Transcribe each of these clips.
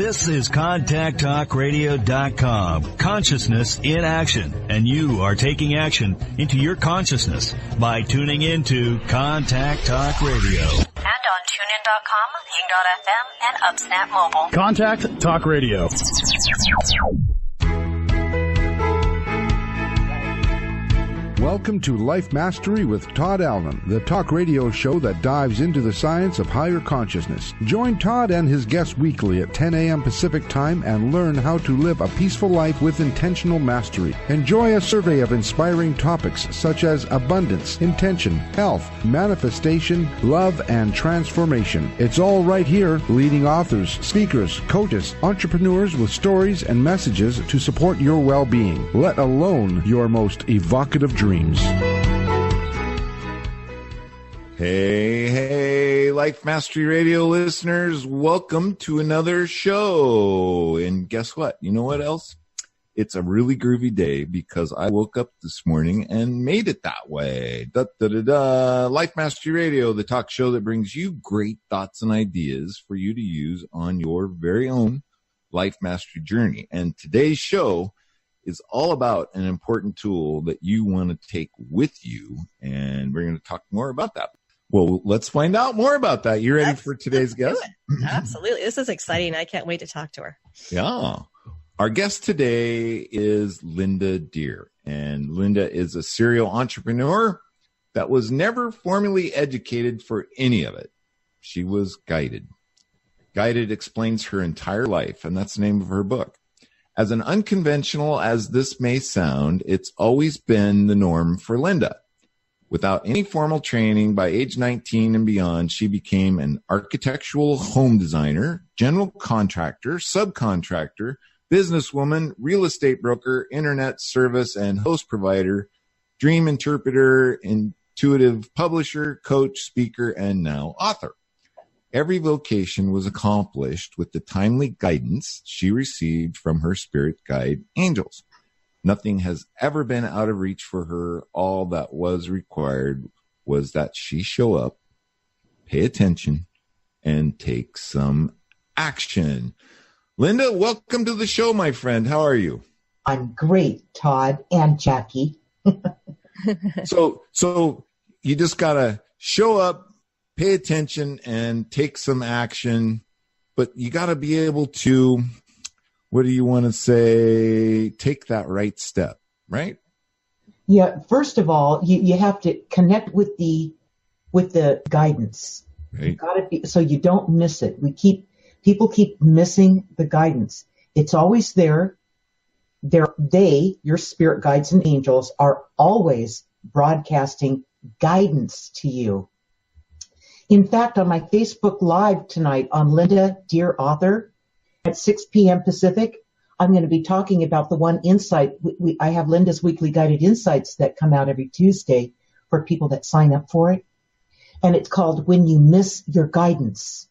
This is ContactTalkRadio.com. Consciousness in action. And you are taking action into your consciousness by tuning into Contact Talk Radio. And on TuneIn.com, Ping.fm, and UpSnap Mobile. Contact Talk Radio. Welcome to Life Mastery with Todd Allen, the talk radio show that dives into the science of higher consciousness. Join Todd and his guests weekly at 10 a.m. Pacific Time and learn how to live a peaceful life with intentional mastery. Enjoy a survey of inspiring topics such as abundance, intention, health, manifestation, love, and transformation. It's all right here. Leading authors, speakers, coaches, entrepreneurs with stories and messages to support your well-being, let alone your most evocative dreams. Hey, Life Mastery Radio listeners, welcome to another show. And guess what? You know what else? It's a really groovy day because I woke up this morning and made it that way. Life Mastery Radio, the talk show that brings you great thoughts and ideas for you to use on your very own life mastery journey. And today's show is all about an important tool that you want to take with you, and we're going to talk more about that. Well, let's find out more about that. You ready for today's guest? Absolutely. This is exciting. I can't wait to talk to her. Yeah. Our guest today is Linda Deir, and Linda is a serial entrepreneur that was never formally educated for any of it. She was guided. Guided explains her entire life, and that's the name of her book. As unconventional as this may sound, it's always been the norm for Linda. Without any formal training, by age 19 and beyond, she became an architectural home designer, general contractor, subcontractor, businesswoman, real estate broker, internet service and host provider, dream interpreter, intuitive publisher, coach, speaker, and now author. Every vocation was accomplished with the timely guidance she received from her spirit guide angels. Nothing has ever been out of reach for her. All that was required was that she show up, pay attention, and take some action. Linda, welcome to the show, my friend. How are you? I'm great, Todd and Jackie. So you just got to show up, pay attention, and take some action, but you got to be able to, what do you want to say, take that right step, right? Yeah, first of all, you have to connect with the guidance. Right. You got to be, so you don't miss it. People keep missing the guidance. It's always there. Your spirit guides and angels are always broadcasting guidance to you. In fact, on my Facebook Live tonight on Linda Deir Author at 6 p.m. Pacific, I'm going to be talking about the one insight. I have Linda's weekly guided insights that come out every Tuesday for people that sign up for it. And it's called When You Miss Your Guidance.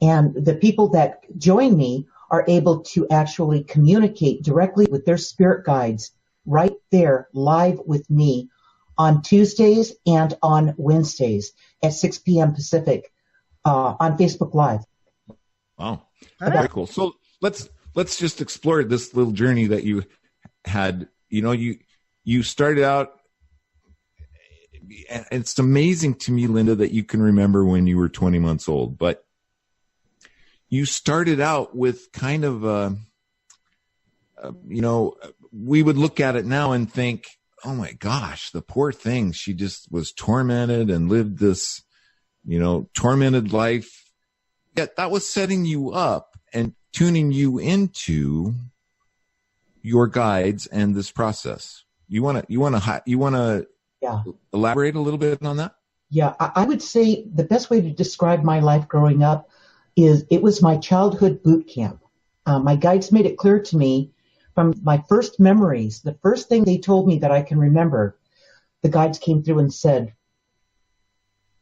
And the people that join me are able to actually communicate directly with their spirit guides right there live with me on Tuesdays and on Wednesdays at 6 p.m. Pacific on Facebook Live. Wow. Very cool. So let's just explore this little journey that you had. You know, you started out, and it's amazing to me, Linda, that you can remember when you were 20 months old, but you started out with kind of we would look at it now and think, oh my gosh, the poor thing. She just was tormented and lived this, tormented life. Yet that was setting you up and tuning you into your guides and this process. You want to elaborate a little bit on that? Yeah, I would say the best way to describe my life growing up is it was my childhood boot camp. My guides made it clear to me from my first memories, the first thing they told me that I can remember, the guides came through and said,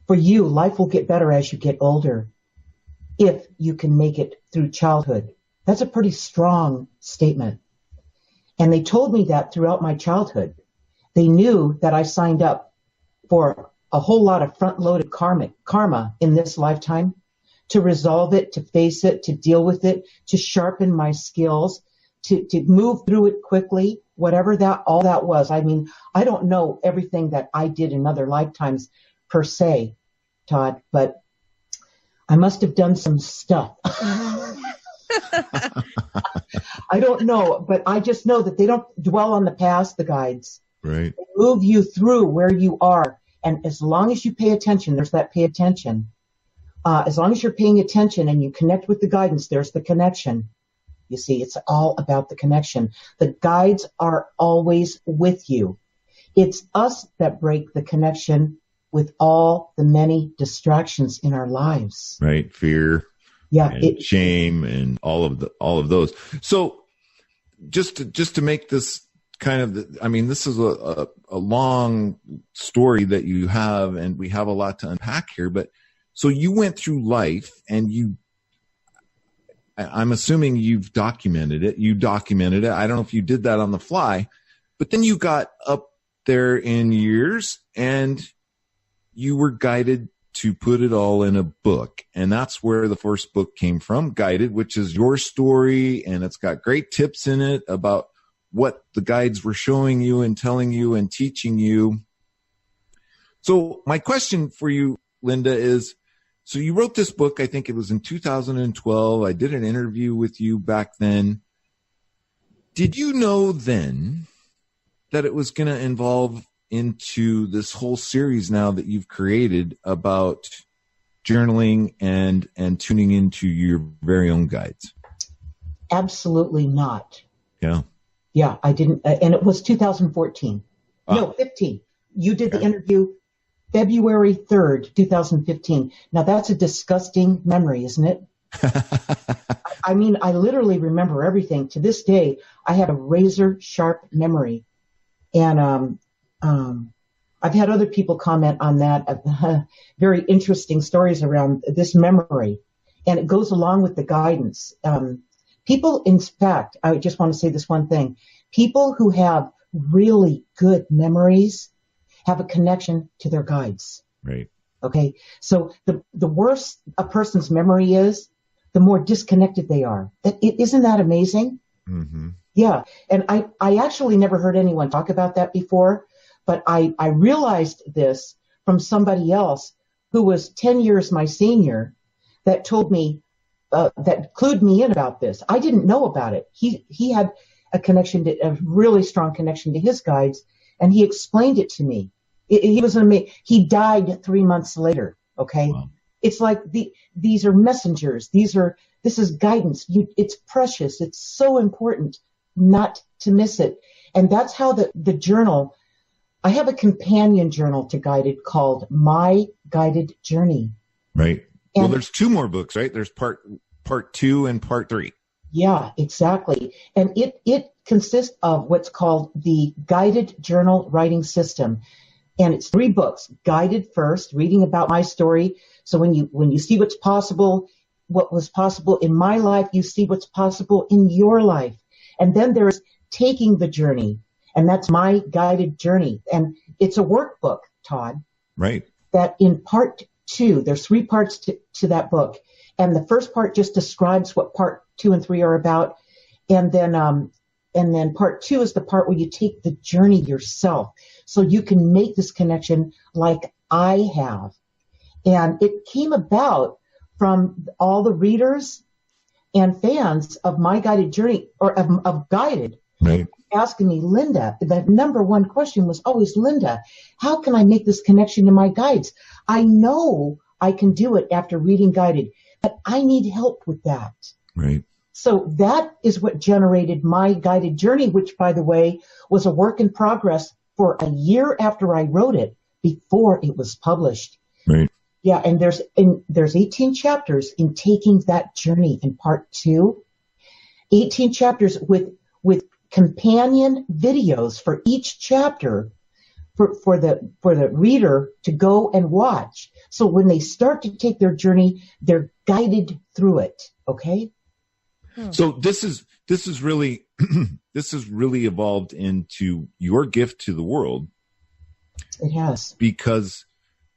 for you, life will get better as you get older if you can make it through childhood. That's a pretty strong statement. And they told me that throughout my childhood. They knew that I signed up for a whole lot of front-loaded karma in this lifetime to resolve it, to face it, to deal with it, to sharpen my skills, to move through it quickly, whatever all that was. I mean, I don't know everything that I did in other lifetimes per se, Todd, but I must have done some stuff. I don't know, but I just know that they don't dwell on the past, the guides. Right. They move you through where you are. And as long as you pay attention, there's that pay attention. As long as you're paying attention and you connect with the guidance, there's the connection. You see, it's all about the connection. The guides are always with you. It's us that break the connection with all the many distractions in our lives. Right. Fear. Yeah. And shame and all of those. So just to make this kind of, this is a long story that you have, and we have a lot to unpack here, but so you went through life and I'm assuming you've documented it. You documented it. I don't know if you did that on the fly, but then you got up there in years and you were guided to put it all in a book. And that's where the first book came from, Guided, which is your story. And it's got great tips in it about what the guides were showing you and telling you and teaching you. So my question for you, Linda, is, so you wrote this book, I think it was in 2012. I did an interview with you back then. Did you know then that it was going to evolve into this whole series now that you've created about journaling and tuning into your very own guides? Absolutely not. Yeah. Yeah, I didn't. And it was 2014. No, 15. You did the interview February 3rd, 2015. Now, that's a disgusting memory, isn't it? I mean, I literally remember everything. To this day, I have a razor sharp memory. And I've had other people comment on that, very interesting stories around this memory. And it goes along with the guidance. People, in fact, I just want to say this one thing. People who have really good memories have a connection to their guides. Right. Okay. So the worse a person's memory is, the more disconnected they are. Isn't that amazing? Mm-hmm. Yeah. And I actually never heard anyone talk about that before, but I realized this from somebody else who was 10 years my senior that told me, that clued me in about this. I didn't know about it. He had a really strong connection to his guides, and he explained it to me. He died 3 months later. Okay. Wow. It's like these are messengers. This is guidance. It's precious. It's so important not to miss it. And that's how the journal, I have a companion journal to Guided called My Guided Journey. Right. And, well, there's two more books, right? There's part 2 and part 3. Yeah, exactly. And it consists of what's called the Guided Journal Writing System. And it's 3 books. Guided first, reading about my story. So when you see what's possible, what was possible in my life, you see what's possible in your life. And then there's Taking the Journey. And that's My Guided Journey. And it's a workbook, Todd. Right. That in part 2, there's 3 parts to that book. And the first part just describes what part 2 and 3 are about. And then part 2 is the part where you take the journey yourself. So you can make this connection like I have. And it came about from all the readers and fans of My Guided Journey, or of Guided, right, asking me, Linda, the number one question was always, Linda, how can I make this connection to my guides? I know I can do it after reading Guided, but I need help with that. Right. So that is what generated My Guided Journey, which, by the way, was a work in progress for a year after I wrote it, before it was published. Right. Yeah, and there's 18 chapters in Taking That Journey in part 2. 18 chapters with companion videos for each chapter for the reader to go and watch. So when they start to take their journey, they're guided through it. Okay. So this is really this has really evolved into your gift to the world. It has. Because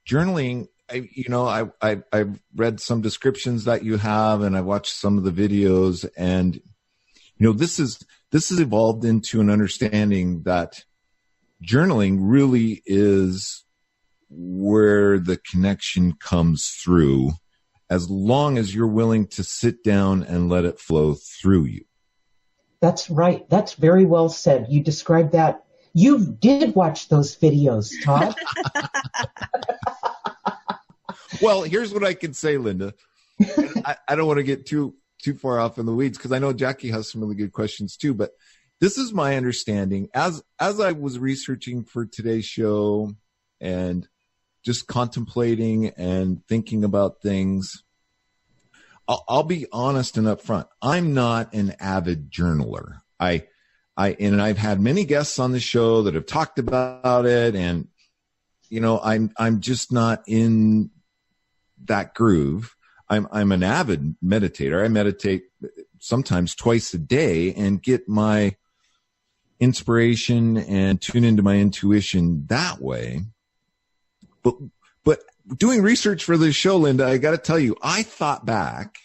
journaling, I've read some descriptions that you have, and I watched some of the videos, and this has evolved into an understanding that journaling really is where the connection comes through, as long as you're willing to sit down and let it flow through you. That's right. That's very well said. You described that. You did watch those videos, Todd. Well, here's what I can say, Linda. I don't want to get too far off in the weeds, because I know Jackie has some really good questions too, but this is my understanding as I was researching for today's show and just contemplating and thinking about things. I'll be honest and upfront. I'm not an avid journaler. And I've had many guests on the show that have talked about it, and I'm just not in that groove. I'm an avid meditator. I meditate sometimes twice a day and get my inspiration and tune into my intuition that way. But doing research for this show, Linda, I got to tell you, I thought back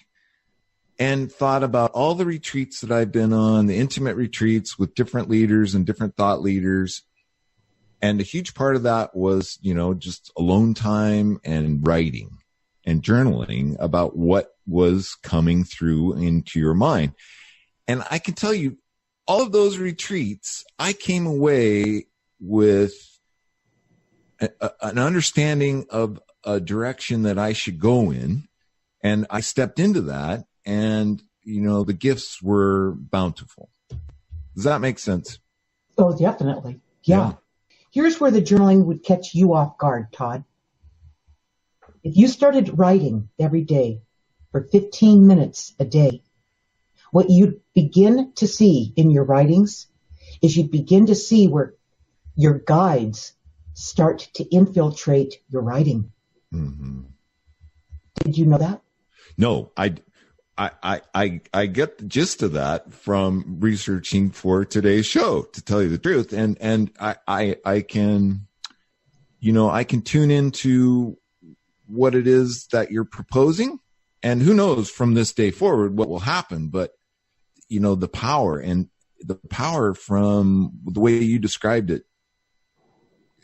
and thought about all the retreats that I've been on, the intimate retreats with different leaders and different thought leaders. And a huge part of that was, just alone time and writing and journaling about what was coming through into your mind. And I can tell you, all of those retreats, I came away with an understanding of a direction that I should go in. And I stepped into that, and, the gifts were bountiful. Does that make sense? Oh, definitely. Yeah. Here's where the journaling would catch you off guard, Todd. If you started writing every day for 15 minutes a day, what you'd begin to see in your writings is you'd begin to see where your guides start to infiltrate your writing. Mm-hmm. Did you know that? No, I get the gist of that from researching for today's show, to tell you the truth. And I can, I can tune into what it is that you're proposing, and who knows from this day forward what will happen. But, the power from the way you described it,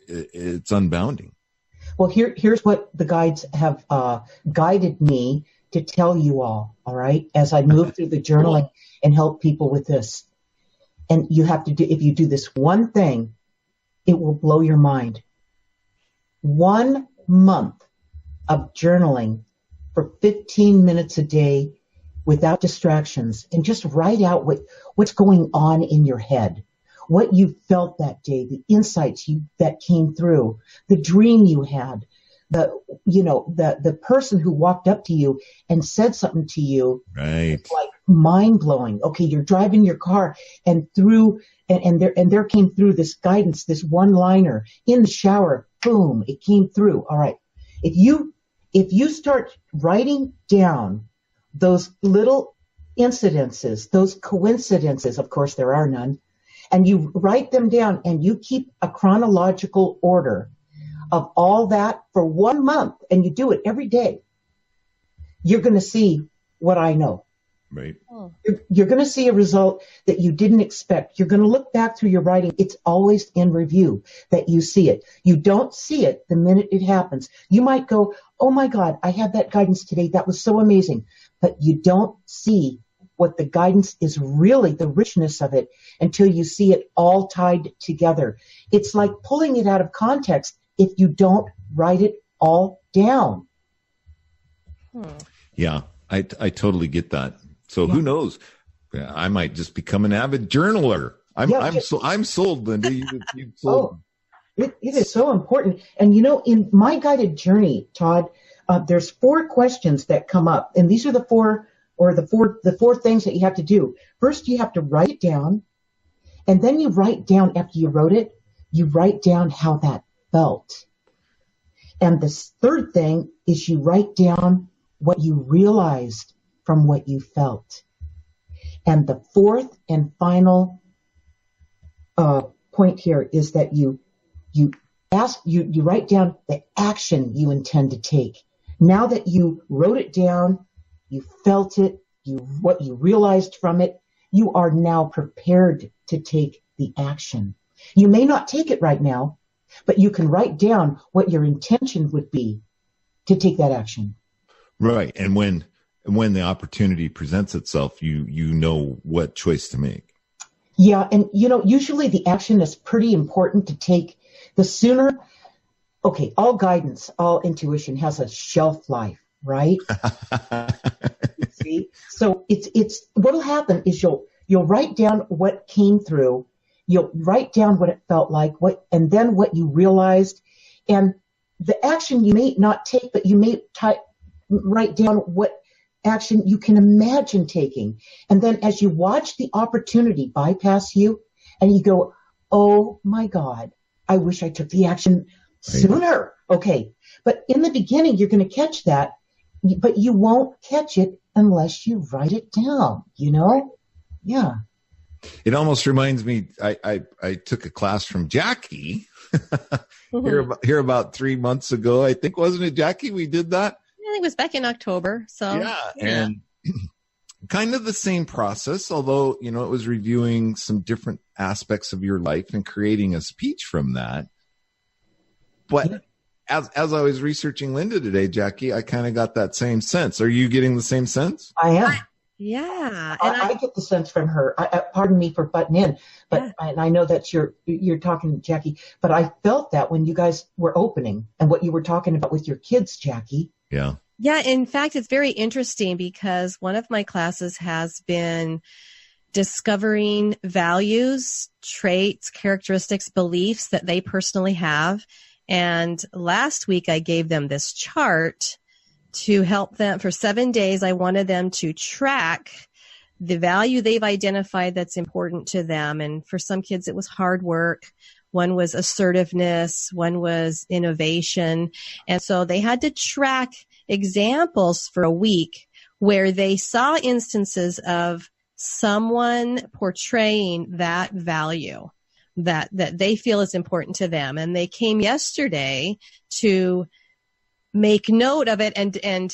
it's unbounding. Well, here's what the guides have guided me to tell you all right, as I move through the journaling and help people with this. And you have to do, if you do this one thing, it will blow your mind. 1 month of journaling for 15 minutes a day without distractions, and just write out what's going on in your head, what you felt that day, the insights that came through, the dream you had, the person who walked up to you and said something to you. Right. It's like mind blowing. Okay, you're driving your car, and there came through this guidance, this one liner in the shower. Boom, it came through. All right. If you start writing down those little incidences, those coincidences, of course there are none, and you write them down and you keep a chronological order of all that for 1 month, and you do it every day, you're going to see what I know. Right. You're going to see a result that you didn't expect. You're going to look back through your writing. It's always in review that you see it. You don't see it the minute it happens. You might go, oh my God, I had that guidance today. That was so amazing. But you don't see what the guidance is really, the richness of it, until you see it all tied together. It's like pulling it out of context if you don't write it all down. Yeah, I totally get that. So who knows? I might just become an avid journaler. I'm sold, Linda. You sold. It is so important. And in my guided journey, Todd, there's 4 questions that come up, and these are the four things that you have to do. First, you have to write it down, and then you write down, after you wrote it, you write down how that felt. And the third thing is you write down what you realized from what you felt. And the fourth and final point here is that you you write down the action you intend to take. Now that you wrote it down, you felt it, what you realized from it, you are now prepared to take the action. You may not take it right now, but you can write down what your intention would be to take that action. Right. And when the opportunity presents itself, you know what choice to make. Yeah. And, usually the action is pretty important to take. The sooner, okay, all guidance, all intuition has a shelf life, right? See? So it's what'll happen is you'll write down what came through. You'll write down what it felt like, and then what you realized, and the action you may not take, but you may write down what action you can imagine taking. And then as you watch the opportunity bypass you and you go, oh my God, I wish I took the action sooner. Okay. But in the beginning, you're going to catch that, but you won't catch it unless you write it down, Yeah. It almost reminds me, I took a class from Jackie here about 3 months ago. I think, wasn't it, Jackie? We did that? I think it was back in October. So yeah. And kind of the same process, although, it was reviewing some different aspects of your life and creating a speech from that. But as I was researching Linda today, Jackie, I kind of got that same sense. Are you getting the same sense? I am. Yeah. And I get the sense from her. Pardon me for butting in, but and I know that you're talking, Jackie, but I felt that when you guys were opening and what you were talking about with your kids, Jackie. Yeah. Yeah. In fact, it's very interesting because one of my classes has been discovering values, traits, characteristics, beliefs that they personally have. And last week I gave them this chart to help them for 7 days. I wanted them to track the value they've identified that's important to them. And for some kids, it was hard work. One was assertiveness. One was innovation. And so they had to track examples for a week where they saw instances of someone portraying that value that they feel is important to them. And they came yesterday to make note of it and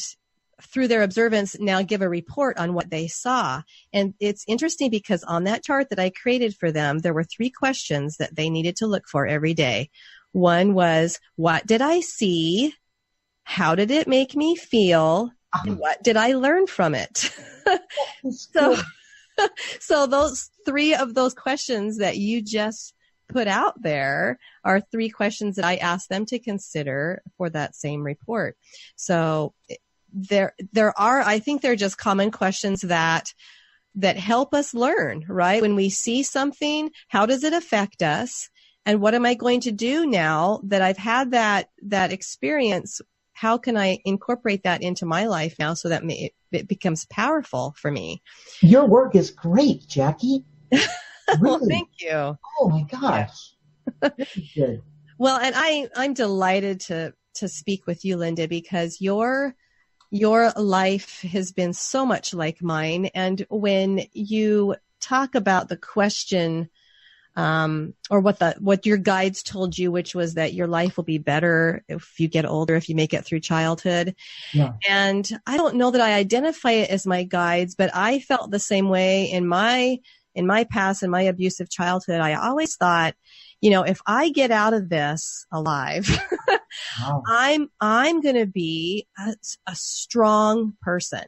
through their observance now give a report on what they saw. And it's interesting because on that chart that I created for them, there were 3 questions that they needed to look for every day. One was, what did I see? How did it make me feel? And what did I learn from it? So those 3 of those questions that you just put out there are 3 questions that I asked them to consider for that same report. So there are, I think they're just common questions that help us learn, right? When we see something, how does it affect us? And what am I going to do now that I've had that experience? How can I incorporate that into my life now so that it becomes powerful for me? Your work is great, Jackie. Really? Well, thank you. Oh my gosh. Very good. Well, and I'm delighted to speak with you, Linda, because your life has been so much like mine. And when you talk about the question, or what your guides told you, which was that your life will be better if you get older, if you make it through childhood. Yeah. And I don't know that I identify it as my guides, but I felt the same way in my past, in my abusive childhood. I always thought, if I get out of this alive, wow. I'm going to be a strong person.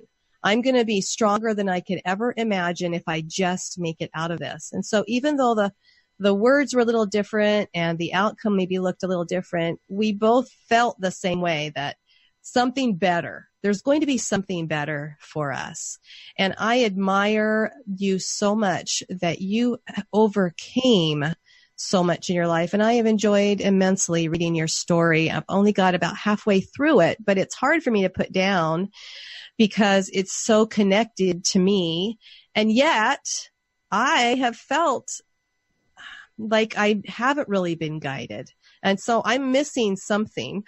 I'm going to be stronger than I could ever imagine if I just make it out of this. And so even though the words were a little different and the outcome maybe looked a little different, we both felt the same way, that something better. There's going to be something better for us. And I admire you so much that you overcame so much in your life. And I have enjoyed immensely reading your story. I've only got about halfway through it, but it's hard for me to put down because it's so connected to me. And yet I have felt like I haven't really been guided. And so I'm missing something.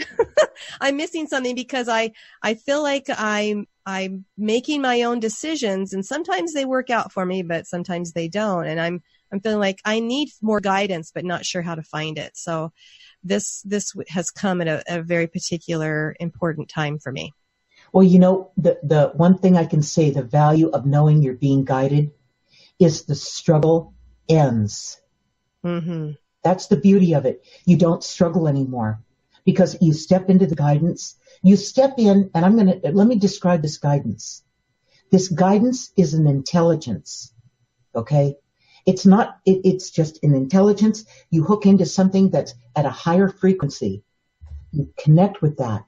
I'm missing something because I feel like I'm making my own decisions, and sometimes they work out for me, but sometimes they don't. And I'm feeling like I need more guidance, but not sure how to find it. So this has come at a very particular important time for me. Well, the one thing I can say, the value of knowing you're being guided is the struggle ends. Mm-hmm. That's the beauty of it. You don't struggle anymore because you step into the guidance. You step in, and let me describe this guidance. This guidance is an intelligence. Okay? It's not, it's just an intelligence. You hook into something that's at a higher frequency. You connect with that.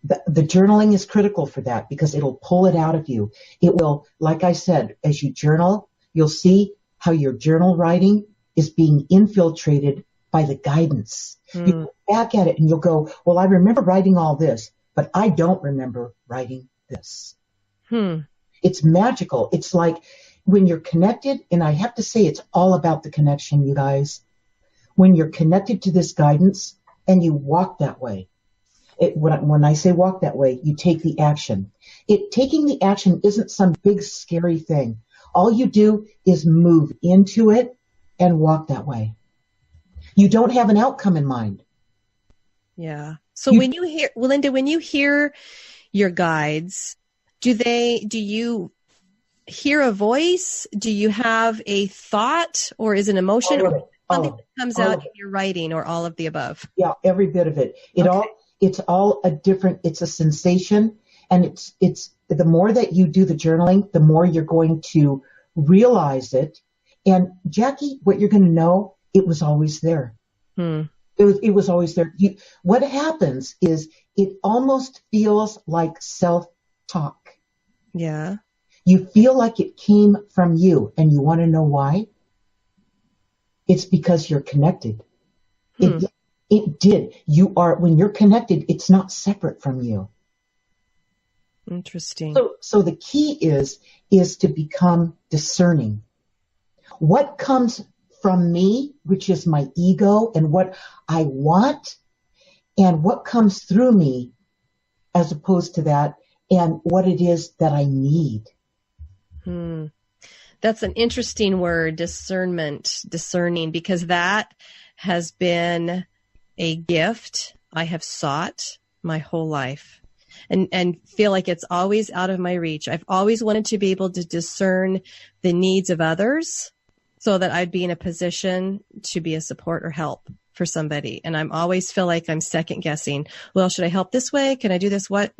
The journaling is critical for that because it'll pull it out of you. It will, like I said, as you journal, you'll see how your journal writing is being infiltrated by the guidance. You look back at it and you'll go, well, I remember writing all this, but I don't remember writing this. It's magical. It's like when you're connected, and I have to say it's all about the connection, you guys. When you're connected to this guidance and you walk that way, when I say walk that way, you take the action. Taking the action isn't some big scary thing. All you do is move into it and walk that way. You don't have an outcome in mind. Yeah. So when you hear, Linda, when you hear your guides, do you hear a voice? Do you have a thought, or is it an emotion, or something that comes out in your writing, or all of the above? Yeah, every bit of it. It's all a different, it's a sensation. And it's the more that you do the journaling, the more you're going to realize it. And Jackie, what you're going to know, it was always there. It was always there. What happens is it almost feels like self-talk. Yeah. You feel like it came from you, and you want to know why? It's because you're connected. It did. When you're connected, it's not separate from you. Interesting. So the key is to become discerning. What comes from me, which is my ego and what I want, and what comes through me as opposed to that, and what it is that I need. That's an interesting word, discerning, because that has been a gift I have sought my whole life and feel like it's always out of my reach. I've always wanted to be able to discern the needs of others so that I'd be in a position to be a support or help for somebody. And I'm always feel like I'm second guessing. Well, should I help this way? Can I do this? What,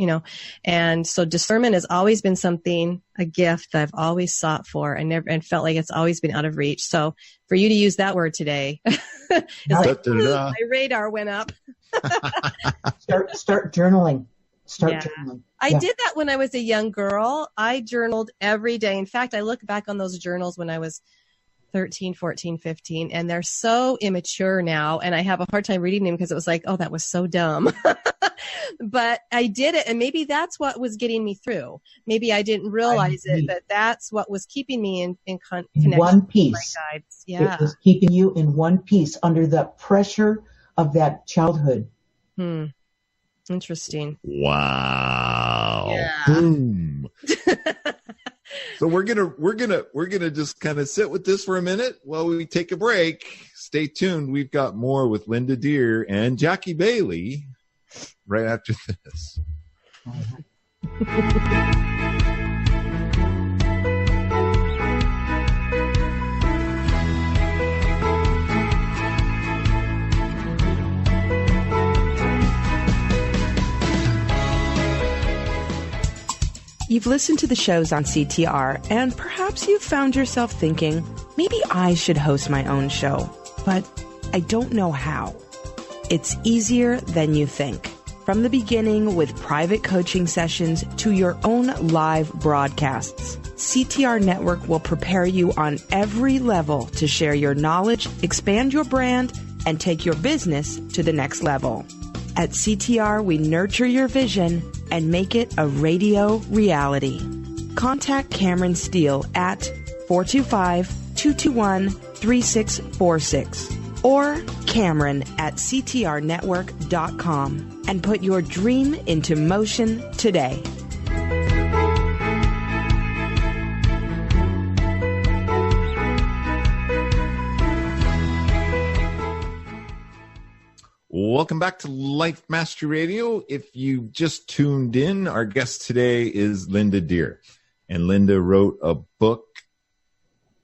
and so discernment has always been a gift that I've always sought for and felt like it's always been out of reach. So for you to use that word today, it's like, my radar went up. Start journaling. Journaling. I did that when I was a young girl. I journaled every day. In fact, I look back on those journals when I was 13, 14, 15, and they're so immature now, and I have a hard time reading them because it was like, oh, that was so dumb. But I did it, and maybe that's what was getting me through. Maybe I didn't realize it, but that's what was keeping me in connection one piece. With my guides. Yeah. It was keeping you in one piece under the pressure of that childhood. Interesting. Wow. Yeah. Boom. So we're gonna just kind of sit with this for a minute while we take a break. Stay tuned. We've got more with Linda Deir and Jackie Bailey right after this. You've listened to the shows on CTR, and perhaps you've found yourself thinking, maybe I should host my own show, but I don't know how. It's easier than you think. From the beginning with private coaching sessions to your own live broadcasts, CTR Network will prepare you on every level to share your knowledge, expand your brand, and take your business to the next level. At CTR, we nurture your vision and make it a radio reality. Contact Cameron Steele at 425-221-3646 or Cameron at ctrnetwork.com and put your dream into motion today. Welcome back to Life Mastery Radio. If you just tuned in, our guest today is Linda Deir. And Linda wrote a book,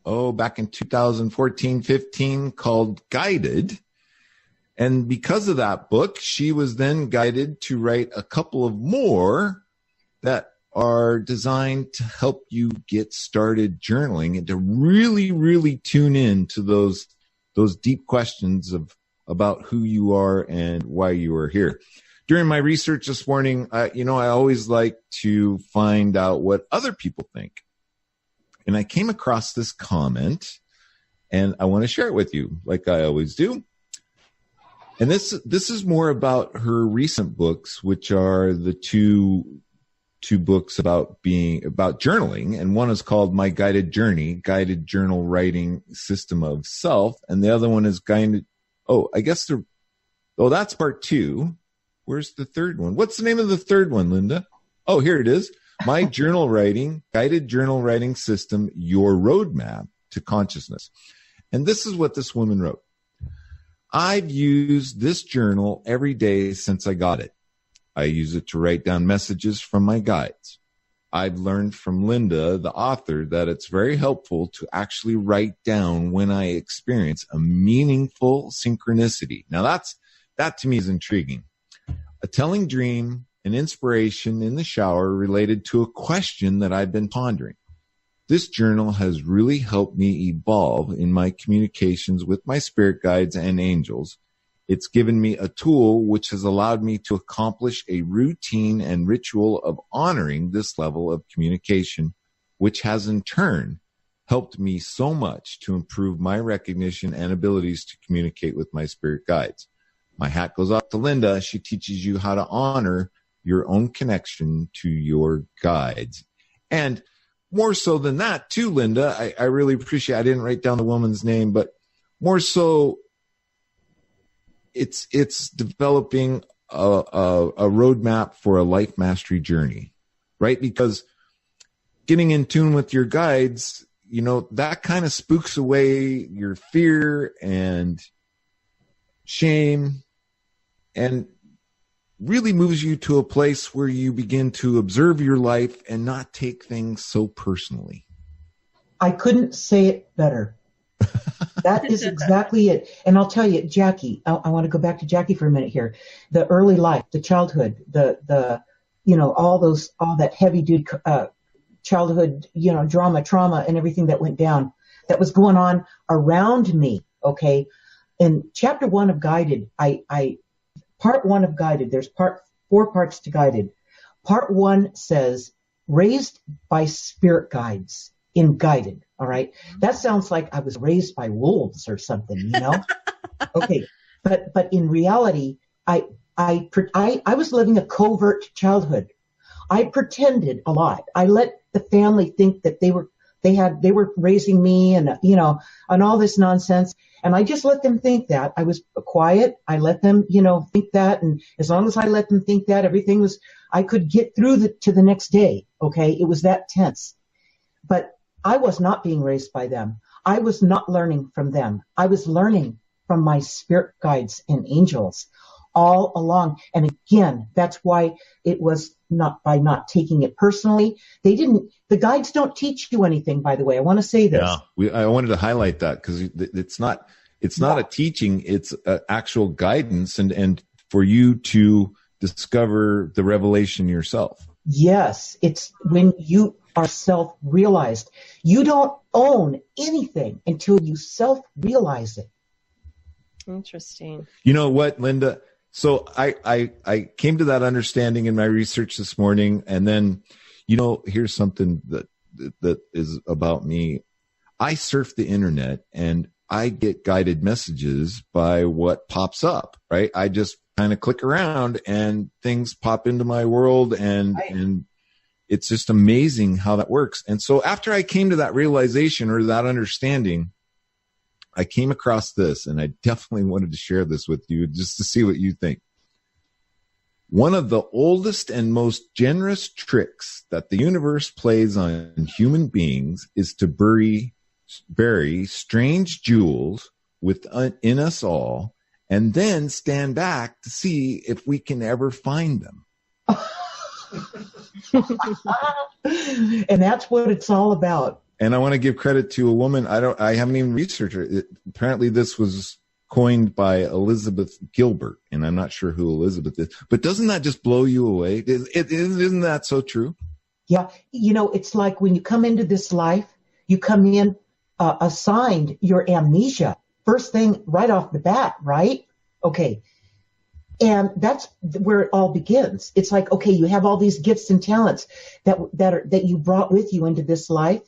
back in 2014-15 called Guided. And because of that book, she was then guided to write a couple of more that are designed to help you get started journaling and to really, really tune in to those deep questions about who you are and why you are here. During my research this morning, I always like to find out what other people think. And I came across this comment, and I want to share it with you, like I always do. And this is more about her recent books, which are the two books about journaling, and one is called My Guided Journey, Guided Journal Writing System of Self, and the other one is Guided. That's part 2. Where's the third one? What's the name of the third one, Linda? Oh, here it is. My Journal Writing, Guided Journal Writing System, Your Roadmap to Consciousness. And this is what this woman wrote. I've used this journal every day since I got it. I use it to write down messages from my guides. I've learned from Linda, the author, that it's very helpful to actually write down when I experience a meaningful synchronicity. Now that to me is intriguing. A telling dream, an inspiration in the shower related to a question that I've been pondering. This journal has really helped me evolve in my communications with my spirit guides and angels. It's given me a tool which has allowed me to accomplish a routine and ritual of honoring this level of communication, which has in turn helped me so much to improve my recognition and abilities to communicate with my spirit guides. My hat goes off to Linda. She teaches you how to honor your own connection to your guides. And more so than that, too, Linda, I really appreciate, I didn't write down the woman's name, but more so, it's developing a roadmap for a life mastery journey, right? Because getting in tune with your guides, that kind of spooks away your fear and shame and really moves you to a place where you begin to observe your life and not take things so personally. I couldn't say it better. That is exactly it. And I'll tell you, Jackie, I want to go back to Jackie for a minute here. The early life, the childhood, all that heavy duty childhood, drama, trauma, and everything that went down, that was going on around me. Okay. In chapter 1 of Guided, part 1 of Guided, there's 4 parts to Guided. Part 1 says, raised by spirit guides in Guided. All right. That sounds like I was raised by wolves or something, Okay. But in reality, I was living a covert childhood. I pretended a lot. I let the family think that they were raising me and, and all this nonsense. And I just let them think that. I was quiet. I let them, think that. And as long as I let them think that, I could get through to the next day. Okay. It was that tense. But I was not being raised by them. I was not learning from them. I was learning from my spirit guides and angels all along. And again, that's why it was not by not taking it personally. The guides don't teach you anything, by the way. I want to say this. Yeah, I wanted to highlight that because it's not a teaching. It's actual guidance and for you to discover the revelation yourself. Yes. It's when you are self-realized. You don't own anything until you self-realize it. Interesting. You know what, Linda? So I came to that understanding in my research this morning, and then, here's something that is about me. I surf the internet and I get guided messages by what pops up, right? I just kind of click around and things pop into my world and it's just amazing how that works. And so after I came to that realization or that understanding, I came across this, and I definitely wanted to share this with you just to see what you think. One of the oldest and most generous tricks that the universe plays on human beings is to bury strange jewels within us all and then stand back to see if we can ever find them. And that's what it's all about. And I want to give credit to a woman. I haven't even researched her. Apparently this was coined by Elizabeth Gilbert, and I'm not sure who Elizabeth is, but doesn't that just blow you away? Isn't that so true? Yeah. It's like when you come into this life, you come in assigned your amnesia. First thing right off the bat, right? Okay. And that's where it all begins. It's like, okay, you have all these gifts and talents that you brought with you into this life.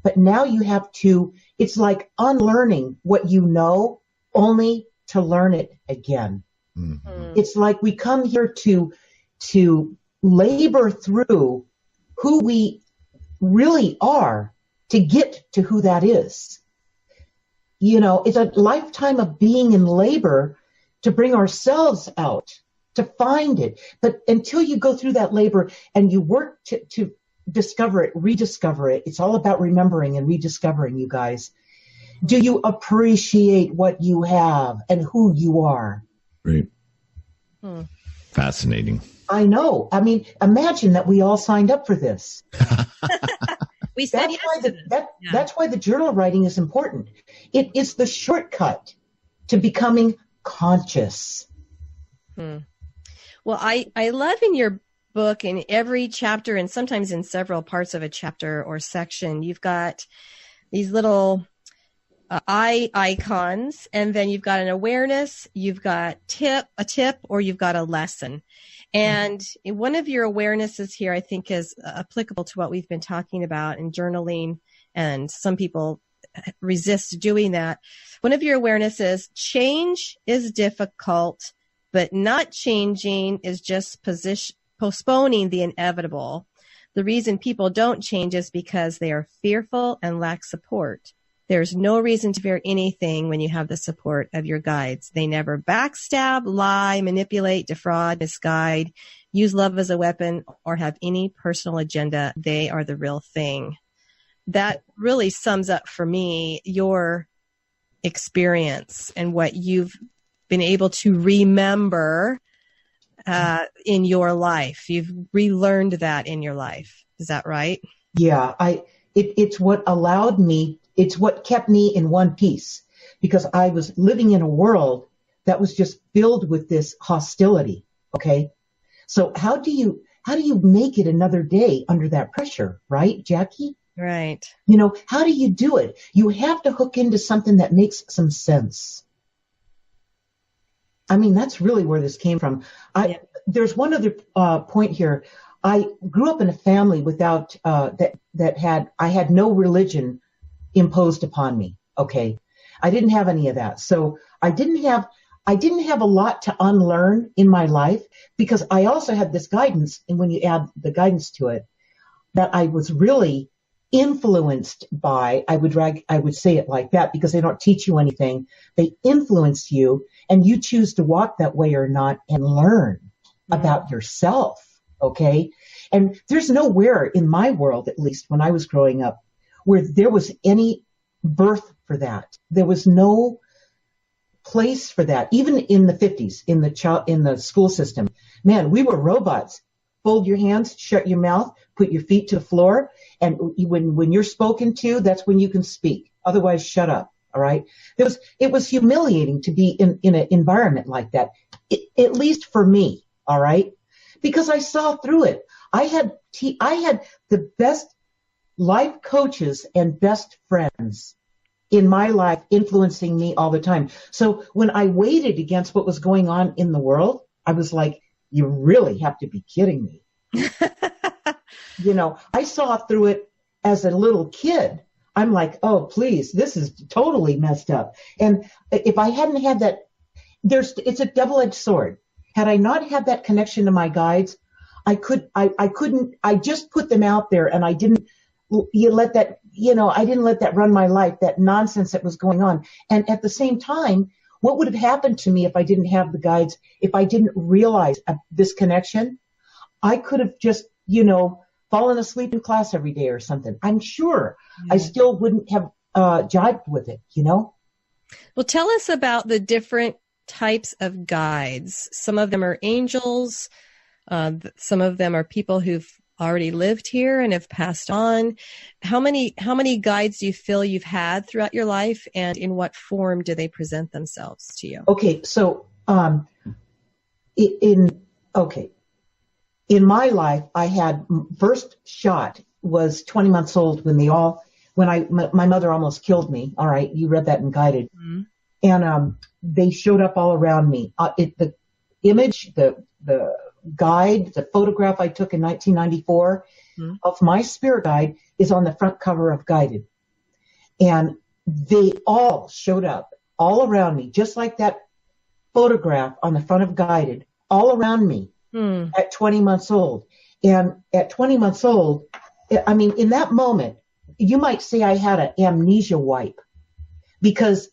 But now you have to, it's like unlearning what you know only to learn it again. Mm-hmm. It's like we come here to labor through who we really are to get to who that is. It's a lifetime of being in labor to bring ourselves out, to find it. But until you go through that labor and you work to discover it, rediscover it, it's all about remembering and rediscovering, you guys. Do you appreciate what you have and who you are? Right. Fascinating. I know. I mean, imagine that we all signed up for this. We said That's why the journal writing is important. It is the shortcut to becoming conscious. Well, I love in your book, in every chapter, and sometimes in several parts of a chapter or section, you've got these little eye icons, and then you've got an awareness, you've got a tip, or you've got a lesson. And one of your awarenesses here, I think, is applicable to what we've been talking about in journaling, and some people resist doing that. One of your awarenesses, change is difficult, but not changing is just postponing the inevitable. The reason people don't change is because they are fearful and lack support. There's no reason to fear anything when you have the support of your guides. They never backstab, lie, manipulate, defraud, misguide, use love as a weapon, or have any personal agenda. They are the real thing. That really sums up for me your experience and what you've been able to remember in your life. You've relearned that in your life. Is that right? Yeah, it's what allowed me. It's what kept me in one piece, because I was living in a world that was just filled with this hostility. Okay. So how do you make it another day under that pressure? Right, Jackie? Right. How do you do it? You have to hook into something that makes some sense. I mean, that's really where this came from. There's one other point here. I grew up in a family without I had no religion imposed upon me. Okay. I didn't have any of that. So I didn't have a lot to unlearn in my life, because I also had this guidance. And when you add the guidance to it, that I was really influenced by, I would say it like that, because they don't teach you anything. They influence you, and you choose to walk that way or not and learn about yourself. Okay. And there's nowhere in my world, at least when I was growing up, where there was any birth for that. There was no place for that. Even in the 50s, in the school system, man, we were robots. Fold your hands, shut your mouth, put your feet to the floor, and when you're spoken to, that's when you can speak. Otherwise, shut up. All right. It was humiliating to be in an environment like that, at least for me. All right, because I saw through it. I had the best life coaches and best friends in my life influencing me all the time. So when I weighed against what was going on in the world, I was like, you really have to be kidding me. I saw through it as a little kid. I'm like, oh, please, this is totally messed up. And if I hadn't had that, it's a double-edged sword. Had I not had that connection to my guides, I just put them out there, and I didn't let that run my life, that nonsense that was going on. And at the same time, what would have happened to me if I didn't have the guides, if I didn't realize this connection? I could have just, fallen asleep in class every day or something. I'm sure I still wouldn't have jived with it, Well, tell us about the different types of guides. Some of them are angels. Some of them are people who've already lived here and have passed on. How many guides do you feel you've had throughout your life, and in what form do they present themselves to you? Okay, so in my life, I had first shot was 20 months old when my mother almost killed me. All right, you read that in Guided. Mm-hmm. And they showed up all around me. The image, the guide, the photograph I took in 1994 of my spirit guide is on the front cover of Guided. And they all showed up all around me, just like that photograph on the front of Guided, all around me at 20 months old. And at 20 months old, I mean, in that moment, you might say I had an amnesia wipe, because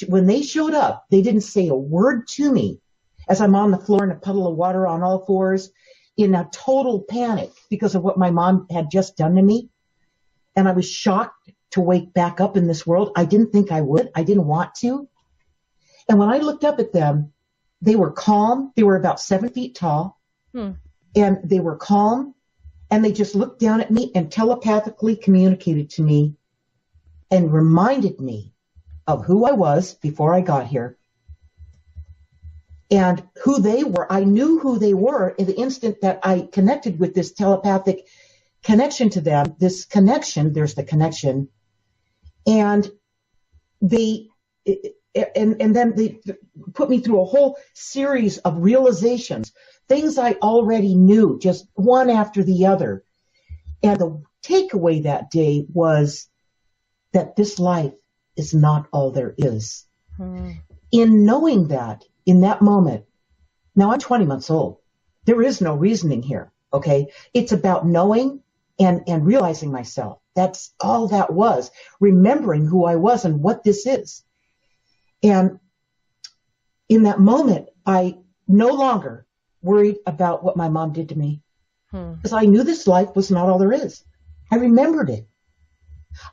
when they showed up, they didn't say a word to me as I'm on the floor in a puddle of water on all fours in a total panic because of what my mom had just done to me. And I was shocked to wake back up in this world. I didn't think I would. I didn't want to. And when I looked up at them, they were calm. They were about 7 feet tall. And they were calm. And they just looked down at me and telepathically communicated to me and reminded me of who I was before I got here and who they were. I knew who they were in the instant that I connected with this telepathic connection to them. This connection, there's the connection. And and then they put me through a whole series of realizations, things I already knew, just one after the other. And the takeaway that day was that this life is not all there is. In knowing that, in that moment, now I'm 20 months old. There is no reasoning here, okay? It's about knowing and realizing myself. That's all that was, remembering who I was and what this is. And in that moment, I no longer worried about what my mom did to me, because I knew this life was not all there is. I remembered it.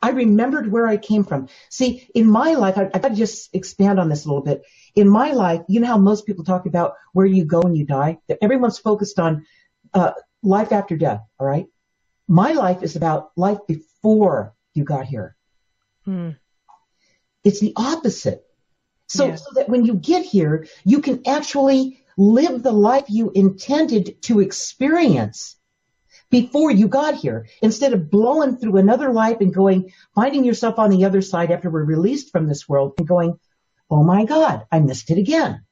I remembered where I came from. See, in my life, I've got to just expand on this a little bit. In my life, you know how most people talk about where you go when you die? Everyone's focused on life after death, all right? My life is about life before you got here. It's the opposite. So that when you get here, you can actually live the life you intended to experience before you got here, instead of blowing through another life and finding yourself on the other side after we're released from this world and going, oh my God, I missed it again.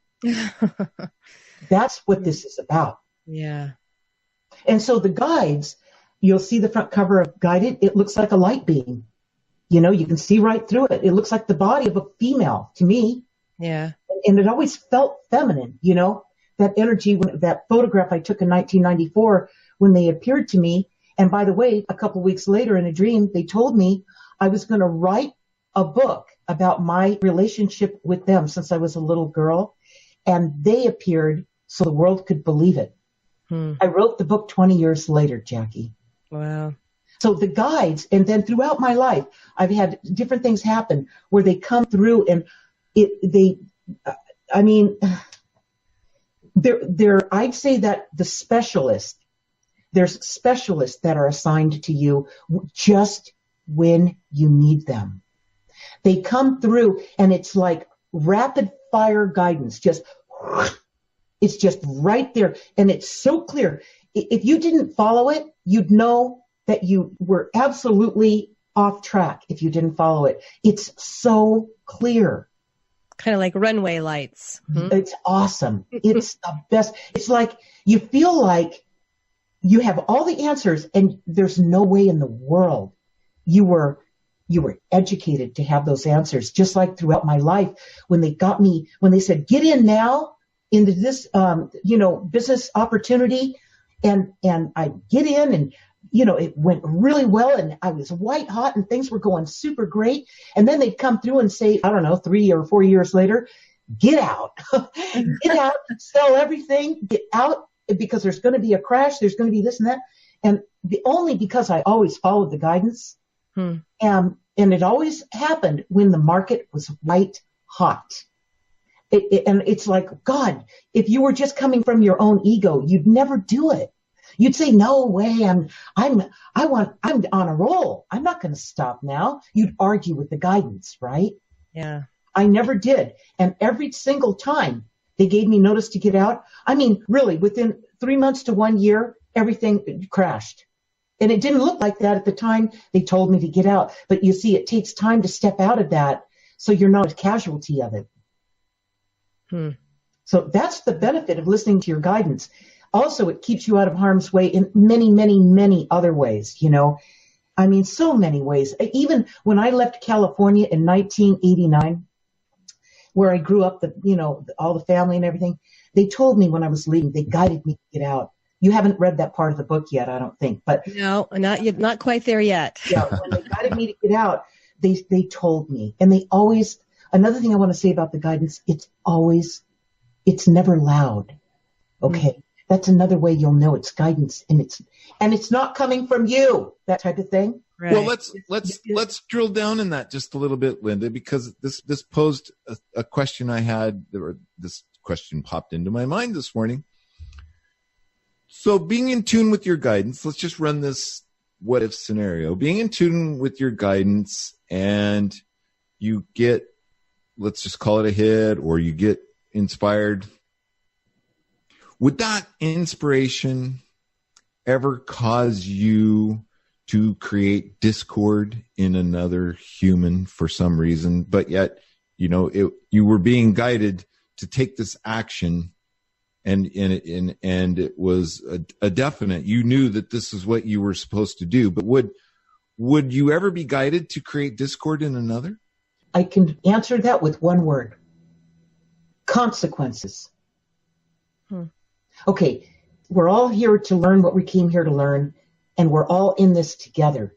That's what this is about. Yeah. And so the guides, you'll see the front cover of Guided. It looks like a light beam. You know, you can see right through it. It looks like the body of a female to me. Yeah. And it always felt feminine, you know, that energy, that photograph I took in 1994 when they appeared to me. And by the way, a couple weeks later in a dream, they told me I was going to write a book about my relationship with them since I was a little girl. And they appeared so the world could believe it. I wrote the book 20 years later, Jackie. Wow. So the guides, and then throughout my life, I've had different things happen where they come through and I'd say that there's specialists that are assigned to you just when you need them. They come through and it's like rapid fire guidance, it's just right there. And it's so clear. If you didn't follow it, you'd know that you were absolutely off track if you didn't follow it. It's so clear. Kind of like runway lights. It's awesome. It's the best. It's like you feel like you have all the answers and there's no way in the world you were educated to have those answers. Just like throughout my life when they said, get in now into this, business opportunity. And I get in and, it went really well and I was white hot and things were going super great. And then they'd come through and say, I don't know, 3 or 4 years later, get out, get out, sell everything, get out because there's going to be a crash. There's going to be this and that. And only because I always followed the guidance. And it always happened when the market was white hot. And it's like, God, if you were just coming from your own ego, you'd never do it. You'd say, no way, I'm on a roll. I'm not going to stop now. You'd argue with the guidance, right? Yeah. I never did. And every single time they gave me notice to get out, I mean, really, within 3 months to 1 year, everything crashed. And it didn't look like that at the time they told me to get out. But you see, it takes time to step out of that so you're not a casualty of it. So that's the benefit of listening to your guidance. Also, it keeps you out of harm's way in many, many, many other ways, you know. I mean, so many ways. Even when I left California in 1989, where I grew up, all the family and everything, they told me when I was leaving, they guided me to get out. You haven't read that part of the book yet, I don't think. But no, not yet, not quite there yet. Yeah, when they guided me to get out, they told me. And they always, another thing I want to say about the guidance, it's never loud. Okay. That's another way you'll know it's guidance, and it's not coming from you, that type of thing. Right. Well, let's drill down in that just a little bit, Linda, because this posed a question I had, or this question popped into my mind this morning. So being in tune with your guidance, let's just run this what if scenario. Being in tune with your guidance, and you get, let's just call it a hit, or you get inspired. Would that inspiration ever cause you to create discord in another human for some reason, but yet, you were being guided to take this action, and it was a definite, you knew that this is what you were supposed to do, but would you ever be guided to create discord in another? I can answer that with one word: consequences. Okay, we're all here to learn what we came here to learn, and we're all in this together,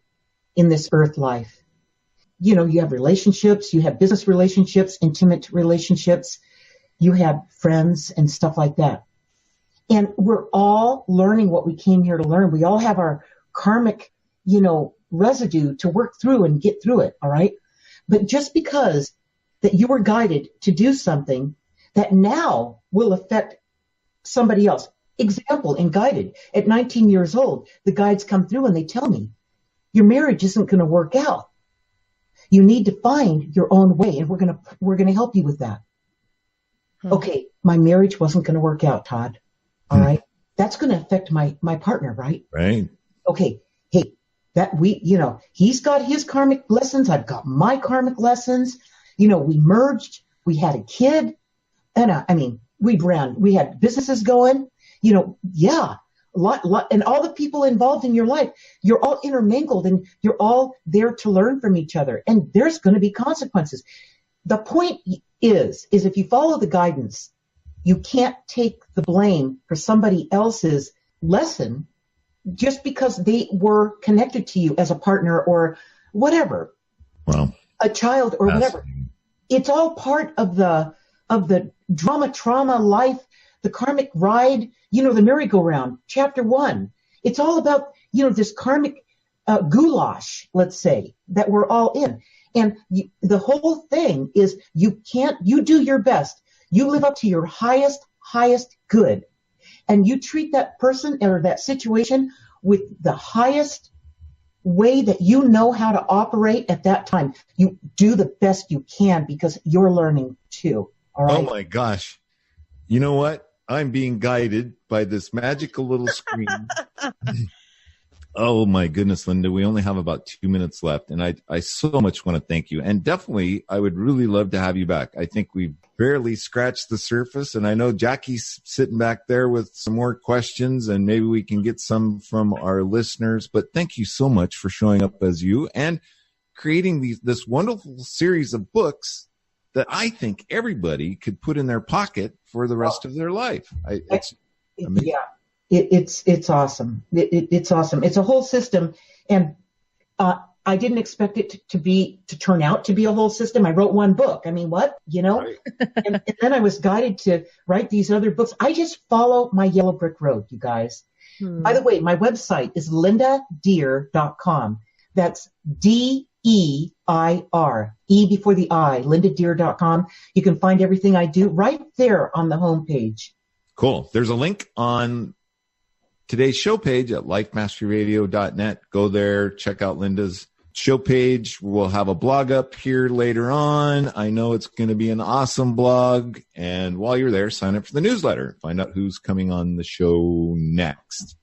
in this earth life. You have relationships, you have business relationships, intimate relationships, you have friends and stuff like that. And we're all learning what we came here to learn. We all have our karmic, residue to work through and get through it, all right? But just because that you were guided to do something that now will affect somebody else. Example, in Guided, at 19 years old, the guides come through and they tell me, your marriage isn't going to work out. You need to find your own way, and we're going to help you with that. Okay, my marriage wasn't going to work out, Todd. All right, that's going to affect my partner, right? Right. Okay, hey, he's got his karmic lessons. I've got my karmic lessons. We merged. We had a kid, and we had businesses going, a lot, and all the people involved in your life, you're all intermingled, and you're all there to learn from each other, and there's going to be consequences. The point is if you follow the guidance, you can't take the blame for somebody else's lesson just because they were connected to you as a partner or whatever, a child or whatever. It's all part of the trauma life, the karmic ride, the merry-go-round, chapter 1. It's all about, this karmic goulash, let's say, that we're all in. And the whole thing is you do your best. You live up to your highest good. And you treat that person or that situation with the highest way that you know how to operate at that time. You do the best you can because you're learning too. All right? Oh my gosh. You know what? I'm being guided by this magical little screen. Oh my goodness, Linda, we only have about 2 minutes left, and I so much want to thank you. And definitely, I would really love to have you back. I think we barely scratched the surface, and I know Jackie's sitting back there with some more questions, and maybe we can get some from our listeners. But thank you so much for showing up as you and creating this wonderful series of books that I think everybody could put in their pocket for the rest of their life. It's amazing. Yeah. It's awesome. It's awesome. It's a whole system, and I didn't expect it to turn out to be a whole system. I wrote one book. I mean, what, Right. and then I was guided to write these other books. I just follow my yellow brick road, you guys. By the way, my website is lindadeir.com. That's DEIR. Deir, E before the I, lindadeir.com. You can find everything I do right there on the homepage. Cool. There's a link on today's show page at lifemasteryradio.net. Go there, check out Linda's show page. We'll have a blog up here later on. I know it's going to be an awesome blog. And while you're there, sign up for the newsletter. Find out who's coming on the show next.